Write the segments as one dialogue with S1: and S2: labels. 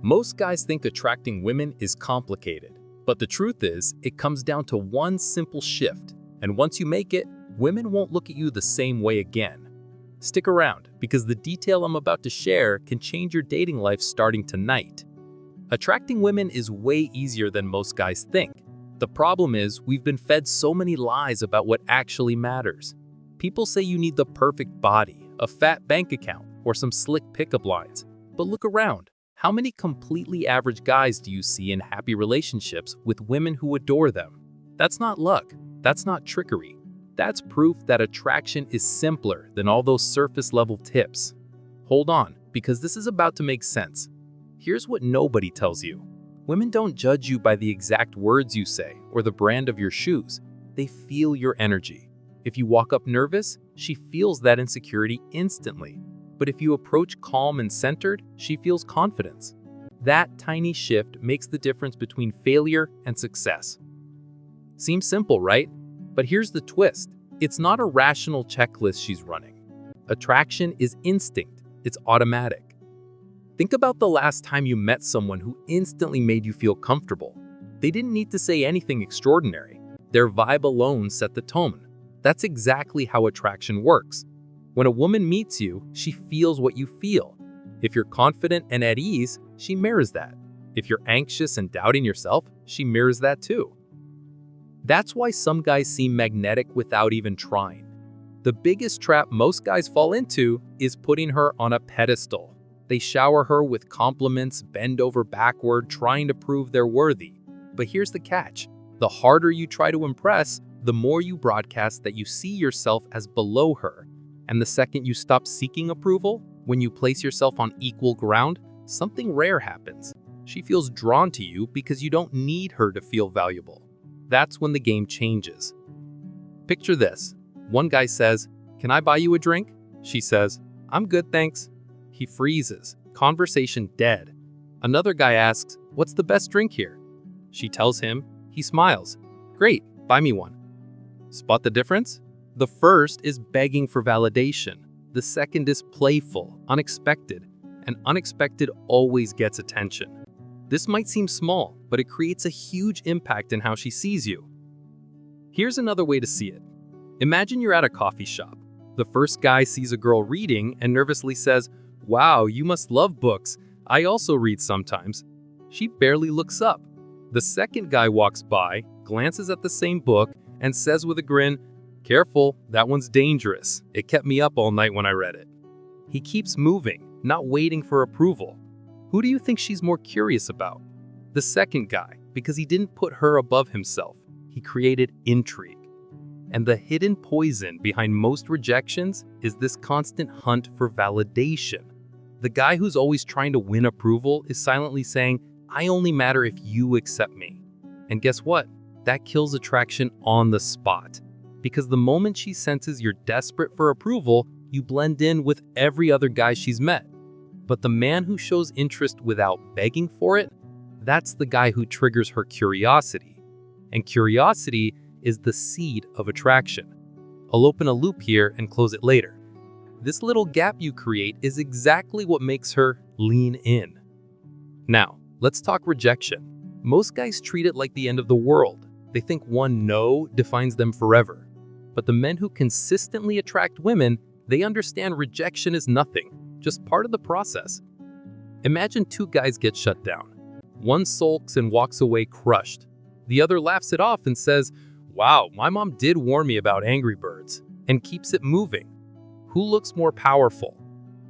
S1: Most guys think attracting women is complicated, but the truth is, it comes down to one simple shift, and once you make it, women won't look at you the same way again. Stick around, because the detail I'm about to share can change your dating life starting tonight. Attracting women is way easier than most guys think. The problem is, we've been fed so many lies about what actually matters. People say you need the perfect body, a fat bank account, or some slick pickup lines. But look around. How many completely average guys do you see in happy relationships with women who adore them? That's not luck. That's not trickery. That's proof that attraction is simpler than all those surface-level tips. Hold on, because this is about to make sense. Here's what nobody tells you. Women don't judge you by the exact words you say or the brand of your shoes. They feel your energy. If you walk up nervous, she feels that insecurity instantly. But if you approach calm and centered, she feels confidence. That tiny shift makes the difference between failure and success. Seems simple, right? But here's the twist. It's not a rational checklist she's running. Attraction is instinct. It's automatic. Think about the last time you met someone who instantly made you feel comfortable. They didn't need to say anything extraordinary. Their vibe alone set the tone. That's exactly how attraction works. When a woman meets you, she feels what you feel. If you're confident and at ease, she mirrors that. If you're anxious and doubting yourself, she mirrors that too. That's why some guys seem magnetic without even trying. The biggest trap most guys fall into is putting her on a pedestal. They shower her with compliments, bend over backward, trying to prove they're worthy. But here's the catch. The harder you try to impress, the more you broadcast that you see yourself as below her. And the second you stop seeking approval, when you place yourself on equal ground, something rare happens. She feels drawn to you because you don't need her to feel valuable. That's when the game changes. Picture this. One guy says, "Can I buy you a drink?" She says, "I'm good, thanks." He freezes, conversation dead. Another guy asks, "What's the best drink here?" She tells him. He smiles. "Great, buy me one." Spot the difference? The first is begging for validation. The second is playful, unexpected, and unexpected always gets attention. This might seem small, but it creates a huge impact in how she sees you. Here's another way to see it. Imagine you're at a coffee shop. The first guy sees a girl reading and nervously says, "Wow, you must love books. I also read sometimes." She barely looks up. The second guy walks by, glances at the same book, and says with a grin, "Careful, that one's dangerous. It kept me up all night when I read it." He keeps moving, not waiting for approval. Who do you think she's more curious about? The second guy, because he didn't put her above himself. He created intrigue. And the hidden poison behind most rejections is this constant hunt for validation. The guy who's always trying to win approval is silently saying, "I only matter if you accept me." And guess what? That kills attraction on the spot. Because the moment she senses you're desperate for approval, you blend in with every other guy she's met. But the man who shows interest without begging for it, that's the guy who triggers her curiosity. And curiosity is the seed of attraction. I'll open a loop here and close it later. This little gap you create is exactly what makes her lean in. Now, let's talk rejection. Most guys treat it like the end of the world. They think one no defines them forever. But the men who consistently attract women, they understand rejection is nothing, just part of the process. Imagine two guys get shut down. One sulks and walks away crushed. The other laughs it off and says, "Wow, my mom did warn me about Angry Birds," and keeps it moving. Who looks more powerful?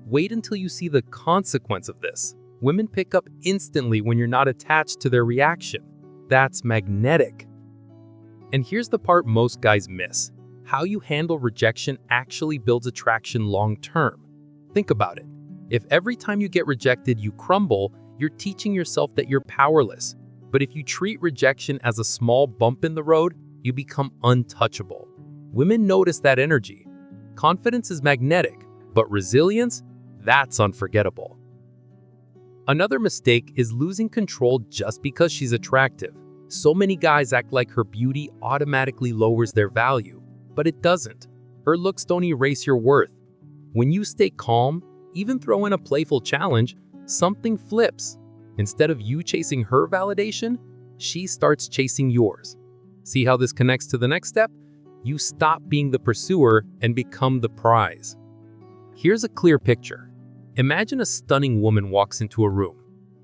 S1: Wait until you see the consequence of this. Women pick up instantly when you're not attached to their reaction. That's magnetic. And here's the part most guys miss. How you handle rejection actually builds attraction long term. Think about it. If every time you get rejected you crumble, you're teaching yourself that you're powerless. But if you treat rejection as a small bump in the road, you become untouchable. Women notice that energy. Confidence is magnetic, but resilience, that's unforgettable. Another mistake is losing control just because she's attractive. So many guys act like her beauty automatically lowers their value, but it doesn't. Her looks don't erase your worth. When you stay calm, even throw in a playful challenge, something flips. Instead of you chasing her validation, she starts chasing yours. See how this connects to the next step? You stop being the pursuer and become the prize. Here's a clear picture. Imagine a stunning woman walks into a room.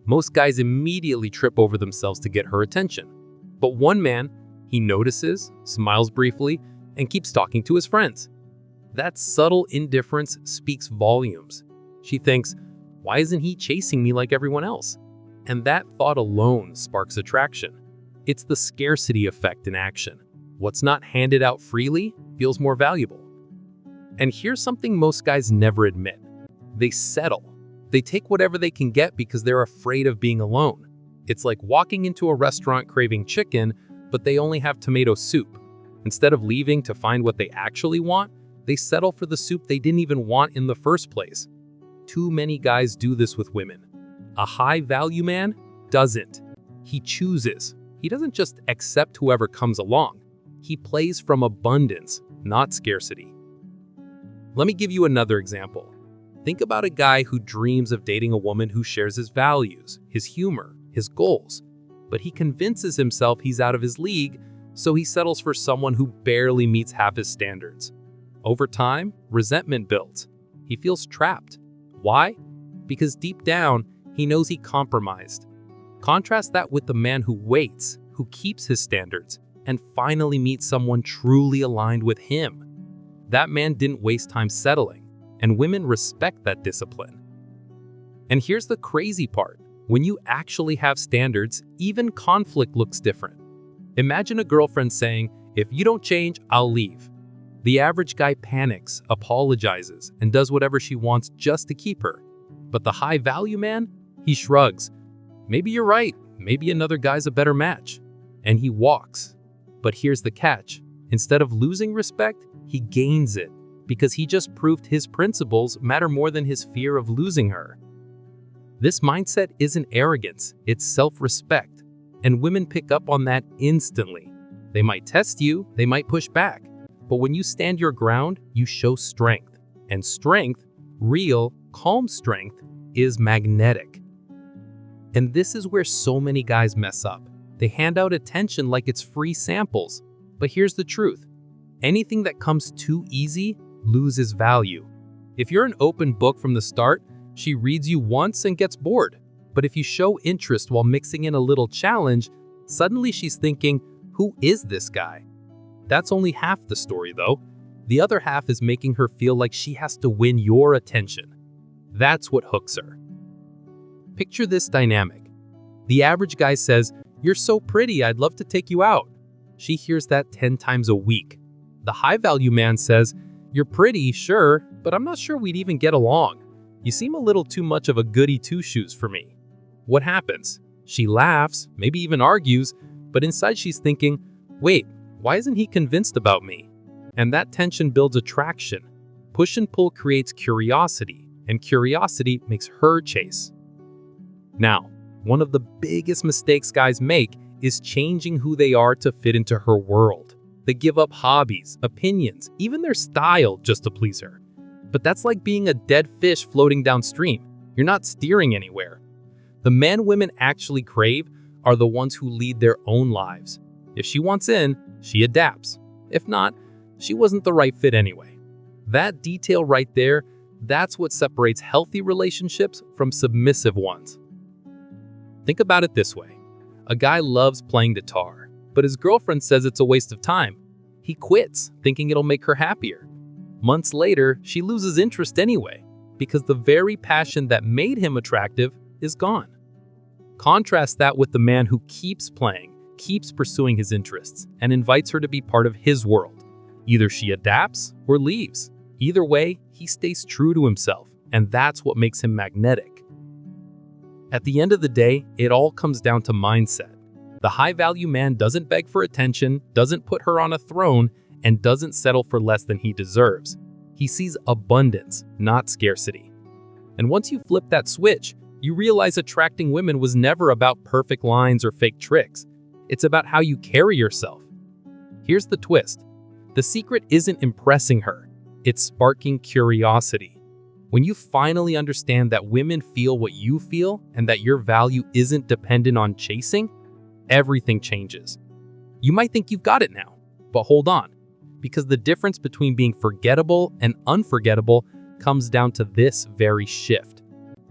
S1: Most guys immediately trip over themselves to get her attention. But one man, he notices, smiles briefly, and keeps talking to his friends. That subtle indifference speaks volumes. She thinks, why isn't he chasing me like everyone else? And that thought alone sparks attraction. It's the scarcity effect in action. What's not handed out freely feels more valuable. And here's something most guys never admit. They settle. They take whatever they can get because they're afraid of being alone. It's like walking into a restaurant craving chicken, but they only have tomato soup. Instead of leaving to find what they actually want, they settle for the soup they didn't even want in the first place. Too many guys do this with women. A high-value man doesn't. He chooses. He doesn't just accept whoever comes along. He plays from abundance, not scarcity. Let me give you another example. Think about a guy who dreams of dating a woman who shares his values, his humor, his goals. But he convinces himself he's out of his league, so he settles for someone who barely meets half his standards. Over time, resentment builds. He feels trapped. Why? Because deep down, he knows he compromised. Contrast that with the man who waits, who keeps his standards, and finally meets someone truly aligned with him. That man didn't waste time settling, and women respect that discipline. And here's the crazy part. When you actually have standards, even conflict looks different. Imagine a girlfriend saying, "If you don't change, I'll leave." The average guy panics, apologizes, and does whatever she wants just to keep her. But the high-value man, he shrugs. Maybe you're right. Maybe another guy's a better match. And he walks. But here's the catch. Instead of losing respect, he gains it because he just proved his principles matter more than his fear of losing her. This mindset isn't arrogance, it's self-respect. And women pick up on that instantly. They might test you, they might push back. But when you stand your ground, you show strength. And strength, real, calm strength, is magnetic. And this is where so many guys mess up. They hand out attention like it's free samples. But here's the truth. Anything that comes too easy loses value. If you're an open book from the start, she reads you once and gets bored. But if you show interest while mixing in a little challenge, suddenly she's thinking, who is this guy? That's only half the story though. The other half is making her feel like she has to win your attention. That's what hooks her. Picture this dynamic. The average guy says, "You're so pretty, I'd love to take you out." She hears that 10 times a week. The high-value man says, "You're pretty, sure, but I'm not sure we'd even get along. You seem a little too much of a goody two-shoes for me." What happens? She laughs, maybe even argues, but inside she's thinking, wait, why isn't he convinced about me? And that tension builds attraction. Push and pull creates curiosity, and curiosity makes her chase. Now, one of the biggest mistakes guys make is changing who they are to fit into her world. They give up hobbies, opinions, even their style just to please her. But that's like being a dead fish floating downstream. You're not steering anywhere. The men women actually crave are the ones who lead their own lives. If she wants in, she adapts. If not, she wasn't the right fit anyway. That detail right there, that's what separates healthy relationships from submissive ones. Think about it this way. A guy loves playing guitar, but his girlfriend says it's a waste of time. He quits, thinking it'll make her happier. Months later, she loses interest anyway, because the very passion that made him attractive is gone. Contrast that with the man who keeps playing, keeps pursuing his interests, and invites her to be part of his world. Either she adapts or leaves. Either way, he stays true to himself, and that's what makes him magnetic. At the end of the day, it all comes down to mindset. The high-value man doesn't beg for attention, doesn't put her on a throne, and doesn't settle for less than he deserves. He sees abundance, not scarcity. And once you flip that switch, you realize attracting women was never about perfect lines or fake tricks. It's about how you carry yourself. Here's the twist. The secret isn't impressing her. It's sparking curiosity. When you finally understand that women feel what you feel and that your value isn't dependent on chasing, everything changes. You might think you've got it now, but hold on, because the difference between being forgettable and unforgettable comes down to this very shift.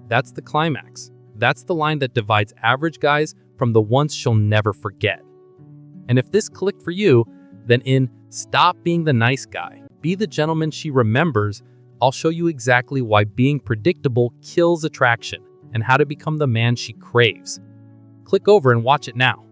S1: That's the climax. That's the line that divides average guys from the ones she'll never forget. And if this clicked for you, then in Stop Being the Nice Guy, Be the Gentleman She Remembers, I'll show you exactly why being predictable kills attraction and how to become the man she craves. Click over and watch it now.